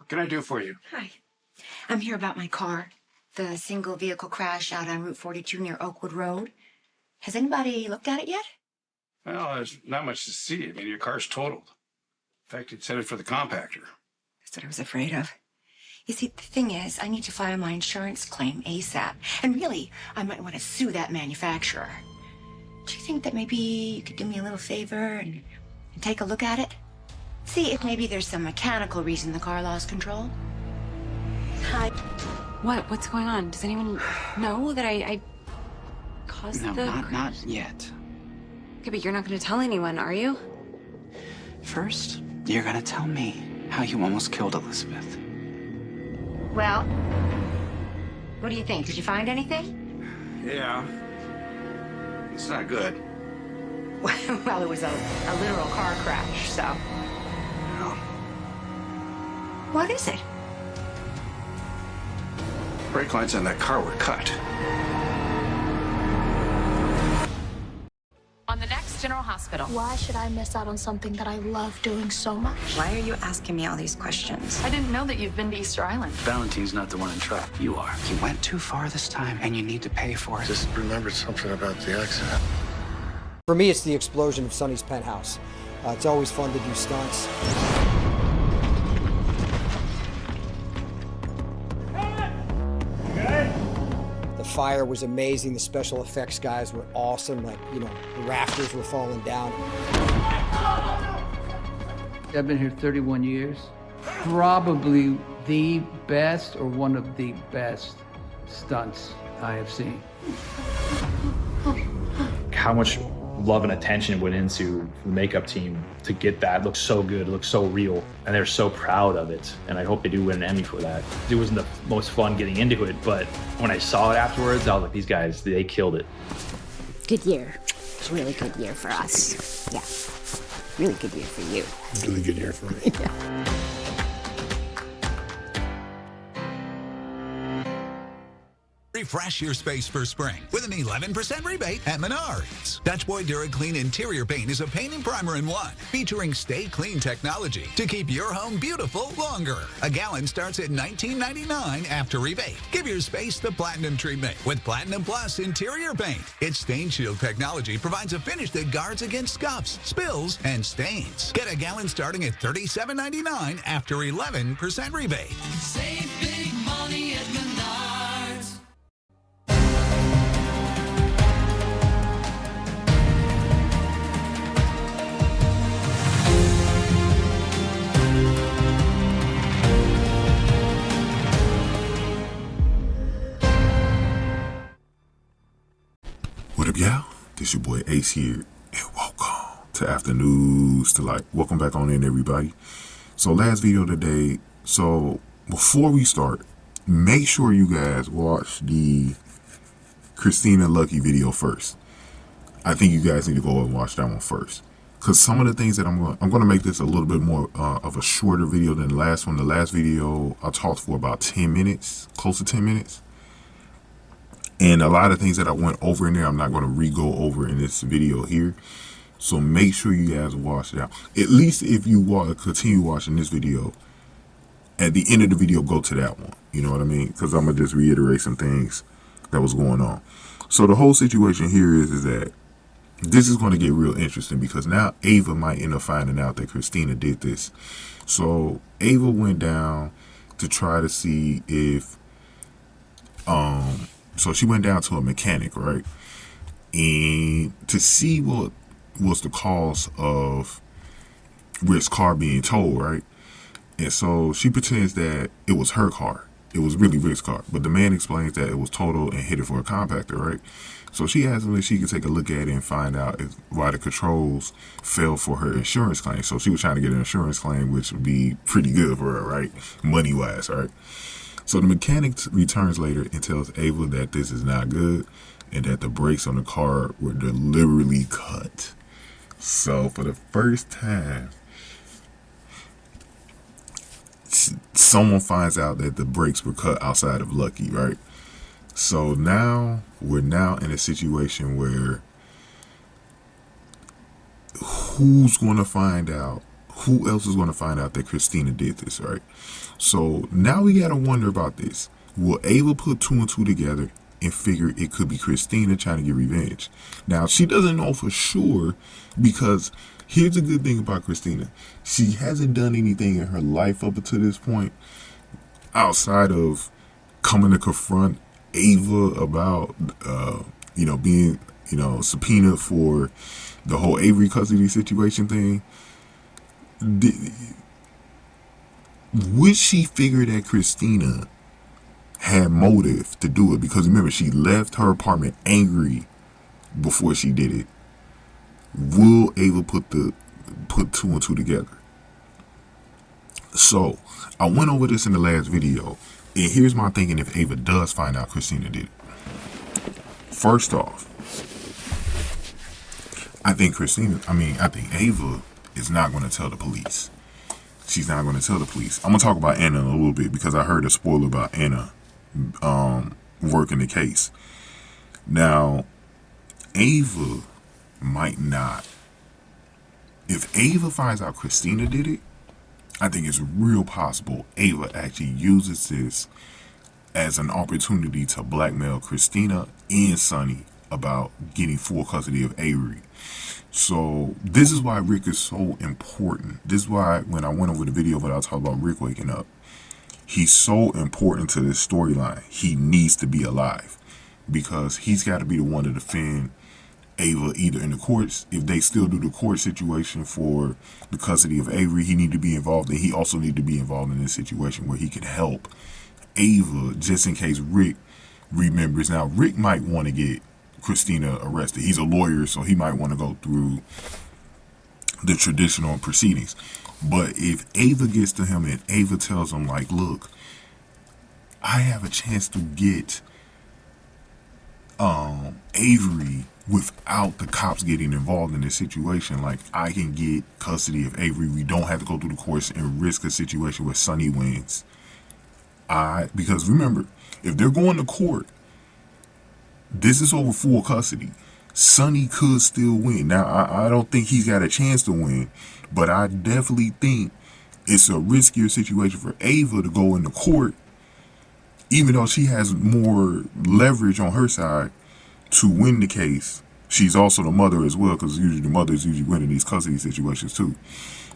What can I do for you? Hi. I'm here about my car. The single vehicle crash out on Route 42 near Oakwood Road. Has anybody looked at it yet? Well, there's not much to see. I mean, your car's totaled. In fact, it's headed for the compactor. That's what I was afraid of. You see, the thing is, I need to file my insurance claim ASAP. And really, I might want to sue that manufacturer. Do you think that maybe you could do me a little favor and take a look at it? See if maybe there's some mechanical reason the car lost control? Hi. What? What's going on? Does anyone know that I caused No, the... not yet. Okay, but you're not going to tell anyone, are you? First, you're gonna tell me how you almost killed Elizabeth. Well, what do you think? Did you find anything? Yeah. It's not good. Well, it was a literal car crash, so... No. What is it? Brake lines on that car were cut. On the next General Hospital. Why should I miss out on something that I love doing so much? Why are you asking me all these questions? I didn't know that you've been to Easter Island. Valentine's not the one in trouble. You are. You went too far this time, and you need to pay for it. Just remembered something about the accident. For me, it's the explosion of Sonny's penthouse. It's always fun to do stunts. The fire was amazing. The special effects guys were awesome. Like, you know, the rafters were falling down. I've been here 31 years. Probably the best or one of the best stunts I have seen. How much love and attention went into the makeup team to get that. It looked so good, it looked so real, and they're so proud of it, and I hope they do win an Emmy for that. It wasn't the most fun getting into it, but when I saw it afterwards, I was like, these guys, they killed it. Good year. It's a really good year for us. Yeah. Really good year for you. Really good year for me. Yeah. Refresh your space for spring with an 11% rebate at Menards. Dutch Boy DuraClean Interior Paint is a paint and primer in one, featuring Stay Clean technology to keep your home beautiful longer. A gallon starts at $19.99 after rebate. Give your space the Platinum treatment with Platinum Plus Interior Paint. Its Stain Shield technology provides a finish that guards against scuffs, spills, and stains. Get a gallon starting at $37.99 after 11% rebate. Save big money at Menards. What up, y'all? This your boy Ace here, and welcome to Afternoons to Light. Welcome back on in, everybody. So last video today. So before we start, make sure you guys watch the Kristina Lucky video first. I think you guys need to go and watch that one first, because some of the things that I'm going to make this a little bit more of a shorter video than the last one. The last video I talked for about 10 minutes, close to 10 minutes. And a lot of things that I went over in there, I'm not going to re-go over in this video here. So make sure you guys watch it out. At least if you continue watching this video, at the end of the video, go to that one. You know what I mean? Because I'm going to just reiterate some things that was going on. So the whole situation here is that this is going to get real interesting, because now Ava might end up finding out that Kristina did this. So Ava went down to try to see if... So she went down to a mechanic, right? And to see what was the cause of Rick's car being towed, right? And so she pretends that it was her car. It was really Rick's car. But the man explains that it was totaled and headed for a compactor, right? So she asked him if she could take a look at it and find out why the controls fell for her insurance claim. So she was trying to get an insurance claim, which would be pretty good for her, right? Money-wise, right? So the mechanic returns later and tells Ava that this is not good and that the brakes on the car were deliberately cut. So for the first time, someone finds out that the brakes were cut outside of Lucky, right? So now we're in a situation where who's going to find out who else is going to find out that Kristina did this, right? So now we got to wonder about this. Will Ava put 2 and 2 together and figure it could be Kristina trying to get revenge? Now, she doesn't know for sure, because here's the good thing about Kristina. She hasn't done anything in her life up to this point outside of coming to confront Ava about, being, subpoenaed for the whole Avery custody situation thing. Would she figure that Kristina had motive to do it? Because remember, she left her apartment angry before she did it. Will Ava put 2 and 2 together? So I went over this in the last video, and here's my thinking if Ava does find out Kristina did it. First off, I think Ava is not going to tell the police. She's not going to tell the police. I'm going to talk about Anna in a little bit, because I heard a spoiler about Anna working the case. Now, Ava might not. If Ava finds out Kristina did it, I think it's real possible Ava actually uses this as an opportunity to blackmail Kristina and Sonny about getting full custody of Avery. So this is why Rick is so important. This is why when I went over the video when I talked about Rick waking up, he's so important to this storyline. He needs to be alive, because he's got to be the one to defend Ava either in the courts. If they still do the court situation for the custody of Avery, he need to be involved, and he also need to be involved in this situation where he can help Ava just in case Rick remembers. Now, Rick might want to get Kristina arrested. He's a lawyer, so he might want to go through the traditional proceedings. But if Ava gets to him and Ava tells him, like, look, I have a chance to get Avery without the cops getting involved in this situation. Like, I can get custody of Avery. We don't have to go through the courts and risk a situation where Sonny wins. Because remember, if they're going to court, this is over full custody. Sonny could still win. Now, I don't think he's got a chance to win, but I definitely think it's a riskier situation for Ava to go into court, even though she has more leverage on her side to win the case. She's also the mother as well, because usually the mother is usually winning these custody situations too.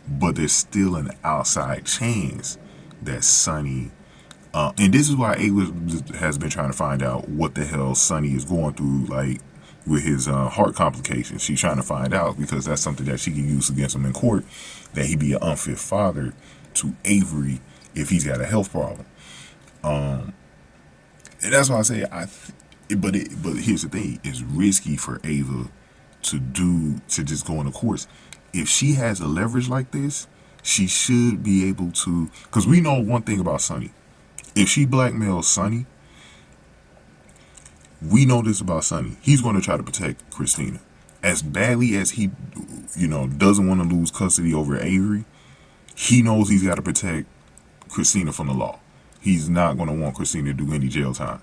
But there's still an outside chance that Sonny, and this is why Ava has been trying to find out what the hell Sonny is going through, like with his heart complications. She's trying to find out, because that's something that she can use against him in court, that he'd be an unfit father to Avery if he's got a health problem. And that's why I say but here's the thing: it's risky for Ava to just go into courts. If she has a leverage like this, she should be able to. Because we know one thing about Sonny: if she blackmails Sonny, we know this about Sonny. He's going to try to protect Kristina as badly as he, doesn't want to lose custody over Avery. He knows he's got to protect Kristina from the law. He's not going to want Kristina to do any jail time.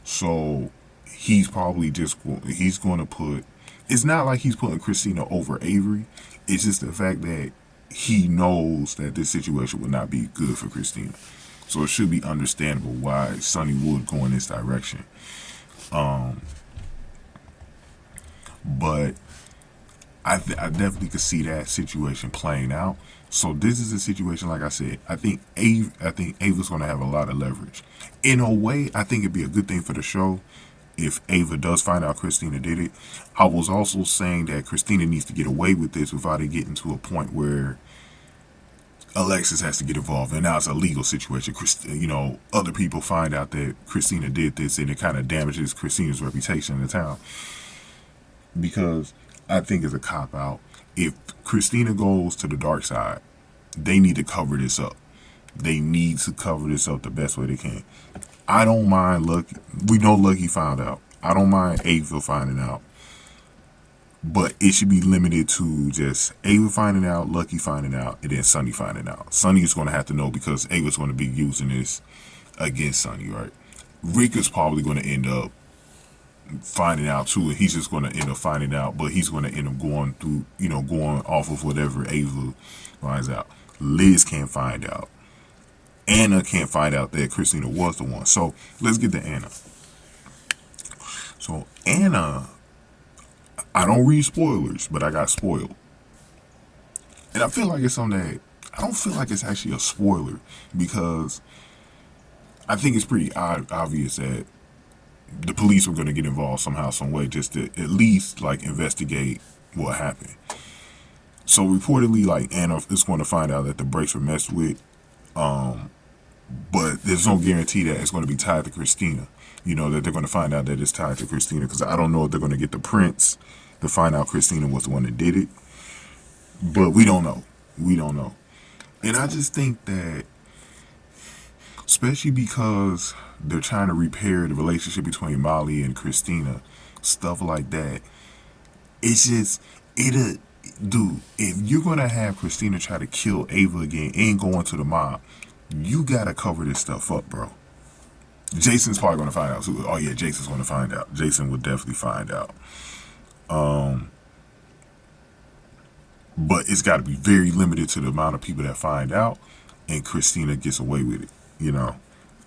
So he's probably he's going to put, it's not like he's putting Kristina over Avery. It's just the fact that he knows that this situation would not be good for Kristina. So it should be understandable why Sonny would go in this direction. But I definitely could see that situation playing out. So this is a situation, like I said, I think Ava's going to have a lot of leverage. In a way, I think it'd be a good thing for the show if Ava does find out Kristina did it. I was also saying that Kristina needs to get away with this without it getting to a point where Alexis has to get involved, and now it's a legal situation. Other people find out that Kristina did this, and it kind of damages Kristina's reputation in the town. Because I think it's a cop-out. If Kristina goes to the dark side, they need to cover this up. They need to cover this up the best way they can. I don't mind Lucky. We know Lucky found out. I don't mind Ava finding out. But it should be limited to just Ava finding out, Lucky finding out, and then Sonny finding out. Sonny is going to have to know, because Ava's going to be using this against Sonny, right? Rick is probably going to end up finding out too, and he's just going to end up finding out, but he's going to end up going through, going off of whatever Ava finds out. Liz can't find out. Anna can't find out that Kristina was the one. So let's get to Anna. So Anna, I don't read spoilers, but I got spoiled. And I feel like it's on that. I don't feel like it's actually a spoiler, because I think it's pretty obvious that the police were going to get involved somehow, some way, just to at least like investigate what happened. So reportedly, like, Anna is going to find out that the brakes were messed with, but there's no guarantee that it's going to be tied to Kristina. That they're going to find out that it's tied to Kristina, because I don't know if they're going to get the prints to find out Kristina was the one that did it. But we don't know. We don't know. And I just think that, especially because they're trying to repair the relationship between Molly and Kristina, stuff like that, it's just, dude, if you're going to have Kristina try to kill Ava again and go into the mob, you got to cover this stuff up, bro. Jason's probably going to find out too. Oh yeah, Jason's going to find out. Jason would definitely find out. But it's got to be very limited to the amount of people that find out, and Kristina gets away with it,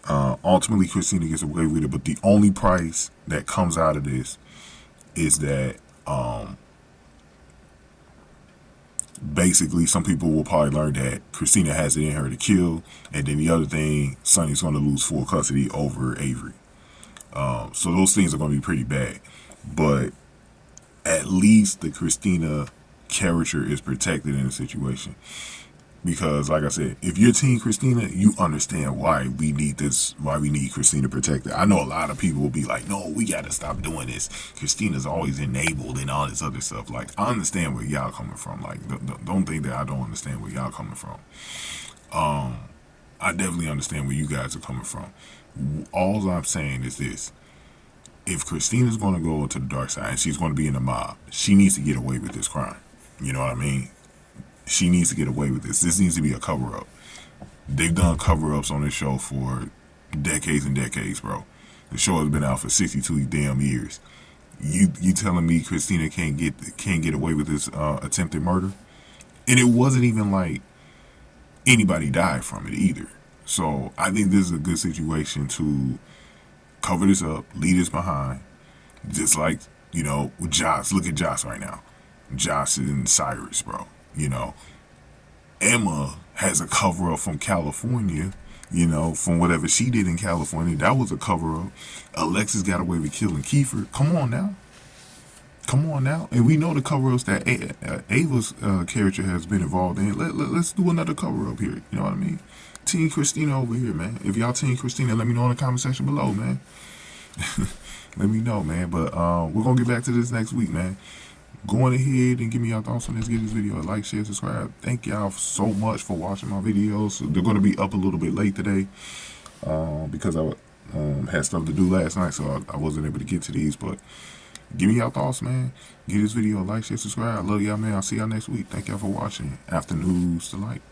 Ultimately, Kristina gets away with it, but the only price that comes out of this is that, basically, some people will probably learn that Kristina has it in her to kill, and then the other thing, Sonny's going to lose full custody over Avery. So those things are going to be pretty bad, but at least the Kristina character is protected in the situation, because like I said, if you're Team Kristina, you understand why we need this, why we need Kristina protected. I know a lot of people will be like, no, we got to stop doing this, Kristina's always enabled and all this other stuff. Like, I understand where y'all coming from. Like, don't think that I don't understand where y'all coming from. I definitely understand where you guys are coming from. All I'm saying is this: if Kristina's going to go to the dark side and she's going to be in the mob, she needs to get away with this crime. You know what I mean? She needs to get away with this. This needs to be a cover-up. They've done cover-ups on this show for decades and decades, bro. The show has been out for 62 damn years. You telling me Kristina can't get away with this attempted murder? And it wasn't even like anybody died from it either. So I think this is a good situation to cover this up, leave this behind. Just like, with Josh. Look at Josh right now. Josh and Cyrus, bro. Emma has a cover-up from California, from whatever she did in California. That was a cover-up. Alexis got away with killing Kiefer. Come on now. And we know the cover-ups that Ava's character has been involved in. Let's do another cover-up here. You know what I mean? Team Kristina over here, man. If y'all Team Kristina, let me know in the comment section below, man. Let me know, man. But we're going to get back to this next week, man. Go on ahead and give me your thoughts on this. Give this video a like, share, subscribe. Thank y'all so much for watching my videos. They're going to be up a little bit late today because I had stuff to do last night, so I wasn't able to get to these. But give me your thoughts, man. Give this video a like, share, subscribe. I love y'all, man. I'll see y'all next week. Thank y'all for watching. After News to Light.